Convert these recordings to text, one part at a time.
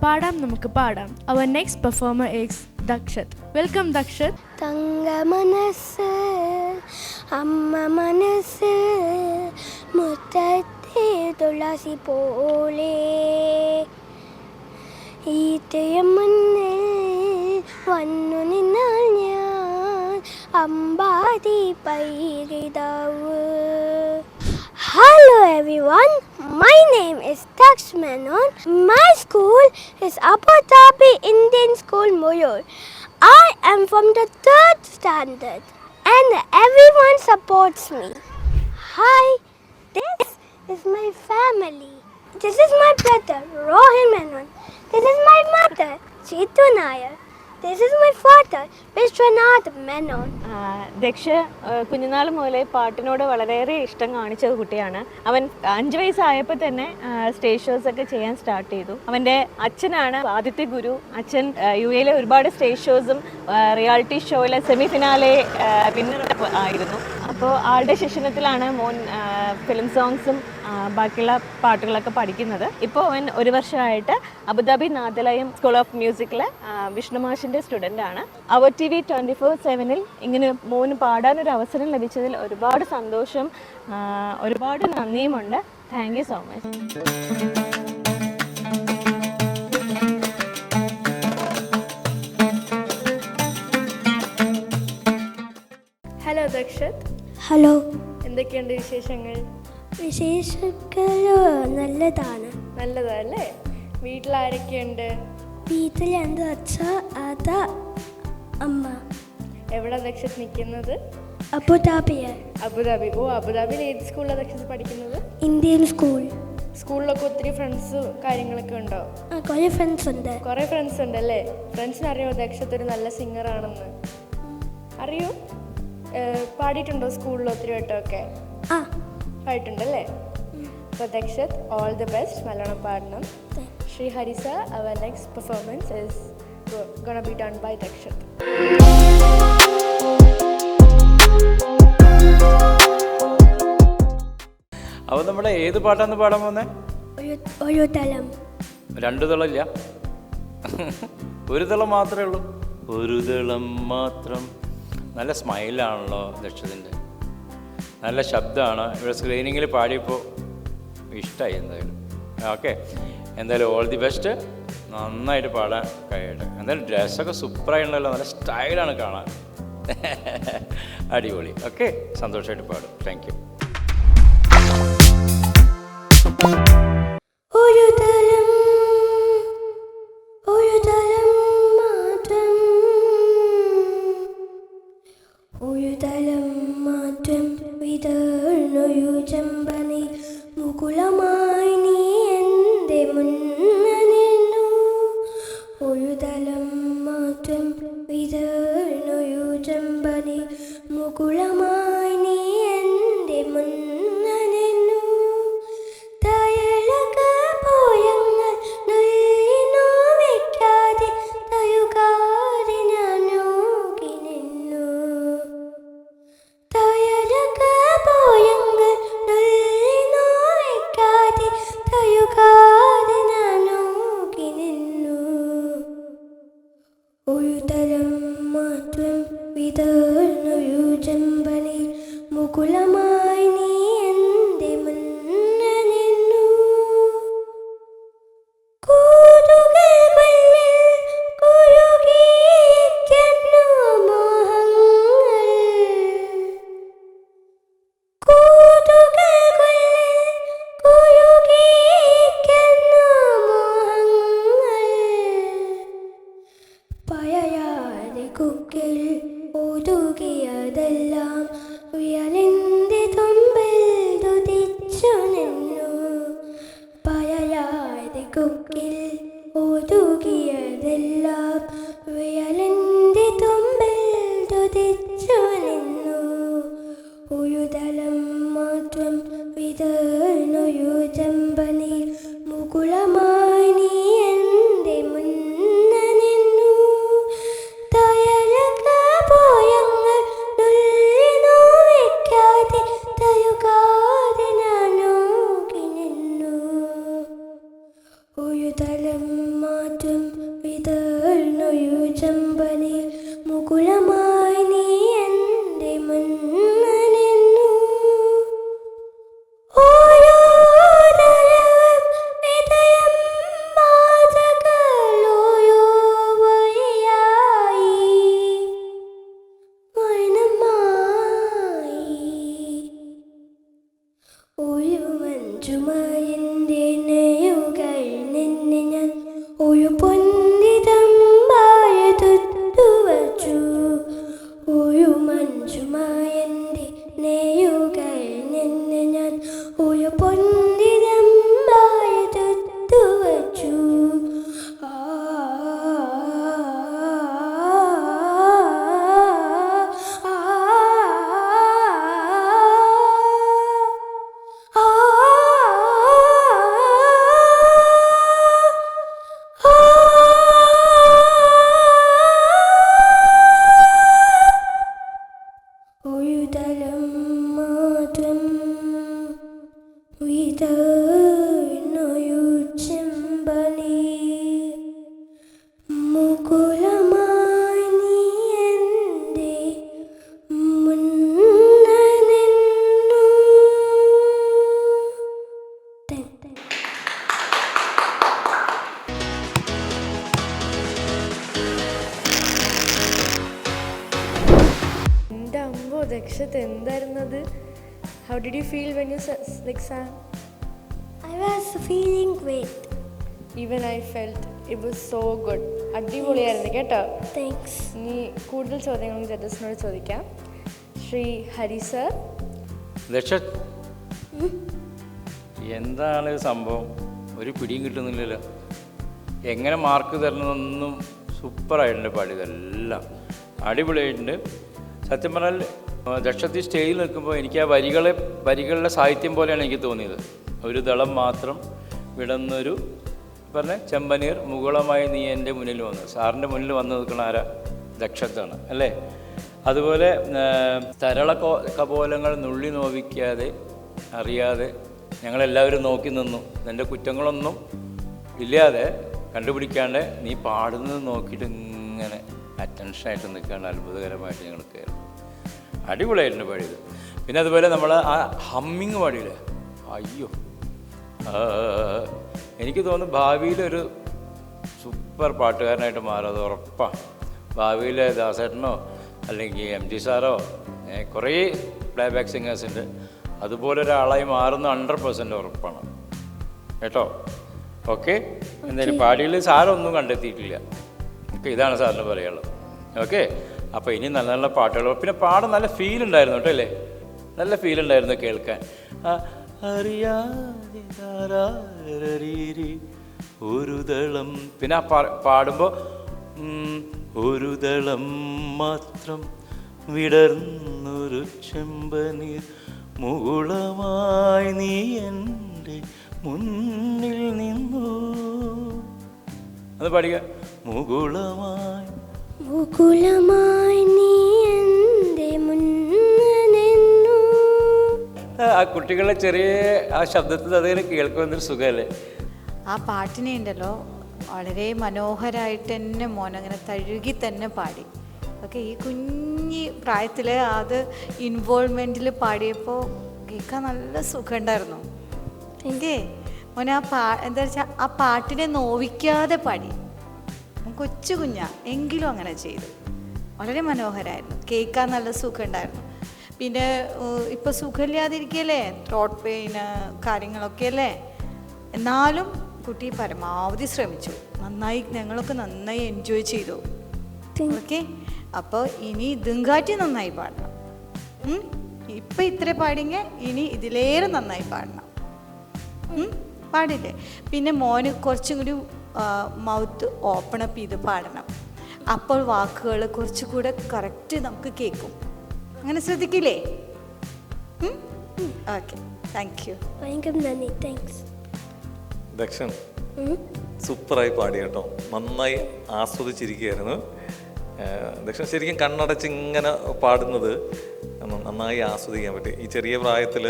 പാടാം നമുക്ക് പാടാം. Our next performer is Dakshat. Welcome Dakshat. തങ്ക മനസ്സ് അമ്മ മനസ്സ് മുറ്റത്തെ തുളസി പോലെ ഈറ്റയം മുന്നിൽ വന്നു നിന്നാൽ ഞാൻ അമ്പാതി പൈകിതാവ്. Hello everyone, my name is Daksh Menon. My school is Abu Dhabi Indian School Moyor. I am from the 3rd standard and everyone supports me. Hi, this is my family. This is my brother Rohin Menon. This is my mother Chitu Nair. This is my father Vishwanath Menon. Daksha കുഞ്ഞുനാൾ മുതലേ പാട്ടിനോട് വളരെയേറെ ഇഷ്ടം കാണിച്ച കുട്ടിയാണ്. അവൻ 5 വയസ്സായപ്പോൾ തന്നെ stage shows ഒക്കെ ചെയ്യാൻ സ്റ്റാർട്ട് ചെയ്തു. അവൻ്റെ അച്ഛനാണ് ആദ്യത്തെ ഗുരു. അച്ഛൻ UAE ഒരുപാട് സ്റ്റേജ് ഷോസും റിയാലിറ്റി ഷോയിലെ സെമി ഫിനാലെ വിന്നർ ആയിരുന്നു. അപ്പോൾ ആളുടെ ശിക്ഷണത്തിലാണ് മോൻ ഫിലിം സോങ്സും ബാക്കിയുള്ള പാട്ടുകളൊക്കെ പഠിക്കുന്നത്. ഇപ്പോൾ അവൻ 1 വർഷമായിട്ട് അബുദാബി നാദലയം സ്കൂൾ ഓഫ് മ്യൂസിക്കിൽ വിഷ്ണു മാഷിൻ്റെ സ്റ്റുഡൻ്റ് ആണ്. അവർ TV 24/7 ഇങ്ങനെ മോന് പാടാനൊരു അവസരം ലഭിച്ചതിൽ ഒരുപാട് സന്തോഷം, ഒരുപാട് നന്ദിയുമുണ്ട്. Thank you so much. Hello Dakshath. Hello, എന്തൊക്കെയുണ്ട് വിശേഷങ്ങൾ? വിശേഷങ്ങൾ നല്ലതാണ്. നല്ലതല്ലേ? വീട്ടിലാരൊക്കെയുണ്ട്? വീട്ടിൽ എൻ്റെ അച്ഛൻ, അത, അമ്മ. എവിടെ ദക്ഷത് നിൽക്കുന്നത്? അബുദാബിയിൽ. അബുദാബി. ഓ, അബുദാബിയിൽ ഏത് സ്കൂളിലാണ് ദക്ഷത് പഠിക്കുന്നത്? Indian school. സ്കൂളിലൊക്കെ ഒത്തിരി ഫ്രണ്ട്സ് കാര്യങ്ങളൊക്കെ ഉണ്ടോ? കുറേ ഫ്രണ്ട്സ് ഉണ്ട്. കുറേ ഫ്രണ്ട്സ് ഉണ്ടല്ലേ? ഫ്രണ്ട്സിന് അറിയോ ദക്ഷത്ത് ഒരു നല്ല സിംഗറാണെന്ന്? അറിയോ? പാടിയിട്ടുണ്ടോ സ്കൂളിൽ ഒത്തിരി വട്ടമൊക്കെ? പാടിയിട്ടുണ്ടല്ലേ? അപ്പോൾ ദക്ഷത്, ഓൾ ദി ബെസ്റ്റ്. നല്ലോണം പാടണം. Shri Harisa, our next performance is gonna be done by Dakshat. അപ്പോൾ നമ്മുടെ ഏത് പാട്ടാന്ന് പാടാൻ പോകുന്നേ? ഒരു തലം. 2 തളമില്ല, ഒരു തളം മാത്രമേ ഉള്ളൂ. ഒരു തളം മാത്രം. നല്ല സ്മൈലാണല്ലോ ദക്ഷത്തിൻ്റെ, നല്ല ശബ്ദമാണ്. ഇവിടെ സ്ക്രീനിങ്ങിൽ പാടിയപ്പോൾ ഇഷ്ടമായി. എന്തായാലും ഓക്കെ, എന്തായാലും ഓൾ ദി ബെസ്റ്റ്. നന്നായിട്ട് പാടാൻ കഴിയട്ടെ. എന്തായാലും ഡ്രസ്സൊക്കെ സൂപ്പറായിട്ടുണ്ടല്ലോ, നല്ല സ്റ്റൈലാണ് കാണാൻ. അടിപൊളി. ഓക്കെ, സന്തോഷമായിട്ട് പാടും. Thank you. മുകുളമായി നീ എൻ്റെ മുന്നിന്നു, ഒരു തലം മാത്രം വിതർന്നൊരു ചെമ്പനി. മുകുളമായി നീ എൻ്റെ മുന്നിന്നു, തയലക പോയങ്ങൾ നുള്ളി നോവിക്കാതെ തയുകാതെ ഞാൻ നോക്കി നിന്നു. തയലക പോയങ്ങൾ ഒരു തരം മാത്രം വിതർന്നൊരു ചെമ്പനി. മുകുളമായി നീ എൻ്റെ മുന്നിന്നു, കൂതുകൾക്കുള്ളിൽ കുരുകിയിരിക്കുന്നു മോഹങ്ങൾ. കൂതുകൾക്കുള്ളിൽ കുരുകിയിരിക്കുന്നു മോഹങ്ങൾ. പറയാതെ കുക്കിൽ ഒതുകിയതെല്ലാം വിയലിൻ്റെ തുമ്പിൽ തുതിച്ചു നിന്നു. പറയാതെ കുക്കിൽ ഒതുകിയതെല്ലാം വിയലിൻ്റെ തുമ്പിൽ തുതിച്ചു നിന്നു. ഒരു തലം മാത്രം വിതർന്നൊരു ചെമ്പനി. മുകുളമായി നീ എൻ്റെ മുന്നിന്നു, തയലക പോയങ്ങൾ നുള്ളി നോവിക്കാതെ തയുകാതെ ഞാൻ നോക്കി നിന്നു. ഒരു തലം മാത്രം ദക്ഷത്ത് എന്തായിരുന്നു അത്? How did you feel when you sang? I was feeling great. Even I felt it was so good. അടിപൊളിയായിരുന്നു കേട്ടോ. Thanks. ഇനി കൂടുതൽ ചോദ്യങ്ങൾ ജഡ്ജസിനോട് ചോദിക്കാം. ശ്രീ ഹരി സർ. ദക്ഷത്, എന്താണ് സംഭവം? ഒരു പിടിയും കിട്ടുന്നില്ലല്ലോ. എങ്ങനെ മാർക്ക് തരണമെന്നൊന്നും സൂപ്പറായിട്ടുണ്ട്. പാടിയതെല്ലാം അടിപൊളിയായിട്ടുണ്ട്. സത്യം പറഞ്ഞാൽ ദക്ഷത്തി സ്റ്റേജിൽ നിൽക്കുമ്പോൾ എനിക്ക് ആ വരികളുടെ സാഹിത്യം പോലെയാണ് എനിക്ക് തോന്നിയത്. ഒരു ദളം മാത്രം വിടന്നൊരു പറഞ്ഞ ചെമ്പനീർ മുകുളമായി നീ എൻ്റെ മുന്നിൽ വന്നു. സാറിൻ്റെ മുന്നിൽ വന്ന് നിൽക്കുന്ന ആരാ? ദക്ഷത്താണ് അല്ലേ? അതുപോലെ തരള കപോലങ്ങൾ നുള്ളി നോവിക്കാതെ അറിയാതെ ഞങ്ങളെല്ലാവരും നോക്കി നിന്നു. എൻ്റെ കുറ്റങ്ങളൊന്നും ഇല്ലാതെ കണ്ടുപിടിക്കാണ്ട് നീ പാടുന്നത് നോക്കിയിട്ട് ഇങ്ങനെ അറ്റൻഷനായിട്ട് നിൽക്കാണ്ട് അത്ഭുതകരമായിട്ട് ഞങ്ങൾ കയറി. അടിപൊളിയായിട്ടുണ്ട് പാടിയത്. പിന്നെ അതുപോലെ നമ്മൾ ആ ഹമ്മിങ് പാടിയില്ലേ, അയ്യോ, എനിക്ക് തോന്നുന്നു ഭാവിയിലൊരു സൂപ്പർ പാട്ടുകാരനായിട്ട് മാറും. അത് ഉറപ്പാണ്. ഭാവിയിലെ ദാസേട്ടനോ അല്ലെങ്കിൽ MG സാറോ കുറേ പ്ലേബാക്ക് സിംഗേഴ്സുണ്ട്. അതുപോലെ ഒരാളായി മാറുന്ന 100% ഉറപ്പാണ് കേട്ടോ. ഓക്കെ, എന്തായാലും പാടിയിൽ സാറൊന്നും കണ്ടെത്തിയിട്ടില്ല. ഓക്കെ, ഇതാണ് സാറിന് പറയാനുള്ളത്. ഓക്കെ, അപ്പോൾ ഇനി നല്ല നല്ല പാട്ടുകൾ. പിന്നെ പാടാൻ നല്ല ഫീൽ ഉണ്ടായിരുന്നു കേട്ടോ അല്ലേ? നല്ല ഫീൽ ഉണ്ടായിരുന്നു കേൾക്കാൻ. ഒരു ദളം, പിന്നെ ആ പാടുമ്പോൾ ഒരു ദളം മാത്രം വിടർന്നൊരു ചെമ്പനീർ മുകുളമായി നീ എൻ്റെ മുന്നിൽ നിന്നു. അത് പാടിക. മുകുളമായി നീ എൻ്റെ മുന്നിൽ നിന്നു. ആ കുട്ടികളെ ചെറിയ ആ ശബ്ദത്തിൽ അതിനെ കേൾക്കുന്നൊരു സുഖമല്ലേ? ആ പാട്ടിനെ ഉണ്ടല്ലോ വളരെ മനോഹരമായിട്ട് തന്നെ മോനങ്ങനെ തഴുകി തന്നെ പാടി. ഓക്കെ, ഈ കുഞ്ഞി പ്രായത്തിൽ അത് ഇൻവോൾവ്മെൻറ്റിൽ പാടിയപ്പോൾ കേൾക്കാൻ നല്ല സുഖമുണ്ടായിരുന്നു. എങ്കേ മോനെ എന്താ വെച്ചാൽ ആ പാട്ടിനെ നോവിക്കാതെ പാടി. കൊച്ചു കുഞ്ഞാ എങ്കിലും അങ്ങനെ ചെയ്തു. വളരെ മനോഹരമായിരുന്നു. കേൾക്കാൻ നല്ല സുഖമുണ്ടായിരുന്നു. പിന്നെ ഇപ്പോൾ സുഖമില്ലാതിരിക്കുകയല്ലേ, ത്രോട്ട് പെയിന് കാര്യങ്ങളൊക്കെ അല്ലേ, എന്നാലും കുട്ടി പരമാവധി ശ്രമിച്ചു. നന്നായി, ഞങ്ങളൊക്കെ നന്നായി എൻജോയ് ചെയ്തു. ഓക്കെ, അപ്പോൾ ഇനി ഇതും കാട്ടി നന്നായി പാടണം. ഇപ്പം ഇത്ര പാടിങ്ങ, ഇനി ഇതിലേറെ നന്നായി പാടണം. പാടില്ലേ? പിന്നെ മോന് കുറച്ചും കൂടി മൗത്ത് ഓപ്പൺ അപ്പ് ചെയ്ത് പാടണം. അപ്പോൾ വാക്കുകൾ കുറച്ചുകൂടെ കറക്റ്റ് നമുക്ക് കേൾക്കും. അങ്ങനെ ശ്രദ്ധിക്കില്ലേ? Okay, thank you. ഭയങ്കര നന്ദി. താങ്ക്സ്. ദക്ഷൻ സൂപ്പറായി പാടി കേട്ടോ. നന്നായി ആസ്വദിച്ചിരിക്കുകയായിരുന്നു. ദക്ഷൻ ശരിക്കും കണ്ണടച്ച് ഇങ്ങനെ പാടുന്നത് നന്നായി ആസ്വദിക്കാൻ പറ്റി. ഈ ചെറിയ പ്രായത്തിൽ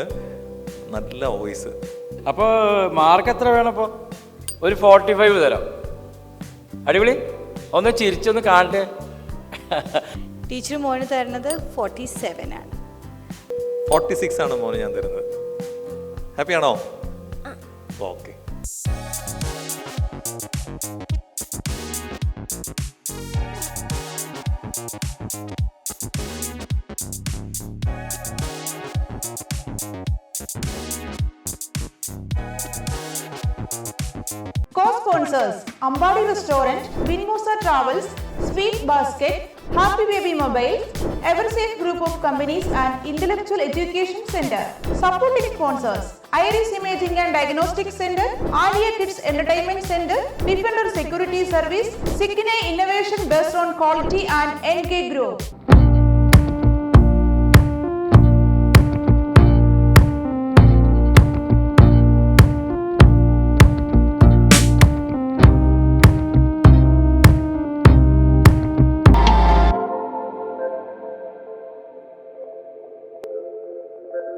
നല്ല വോയിസ്. അപ്പോൾ മാർക്ക് എത്ര വേണം? അപ്പോൾ ഒരു 45 തരാം. അടിപൊളി. ഒന്ന് ചിരിച്ചൊന്ന് കാണട്ടെ. ടീച്ചർ മോന് തരുന്നത് 47 ആണ്. 46 ആണ് മോന് ഞാൻ തരുന്നത്. ഹാപ്പിയാണോ? Okay. Co-sponsors Ambadi Restaurant, Binmosa Travels, Sweet Basket, Happy Baby Mobiles, Eversafe Group of Companies and Intellectual Education Center. Supporting sponsors Iris Imaging and Diagnostic Center, Alia Kids Entertainment Center, Defender Security Service, Sikine Innovation based on quality and NK Group.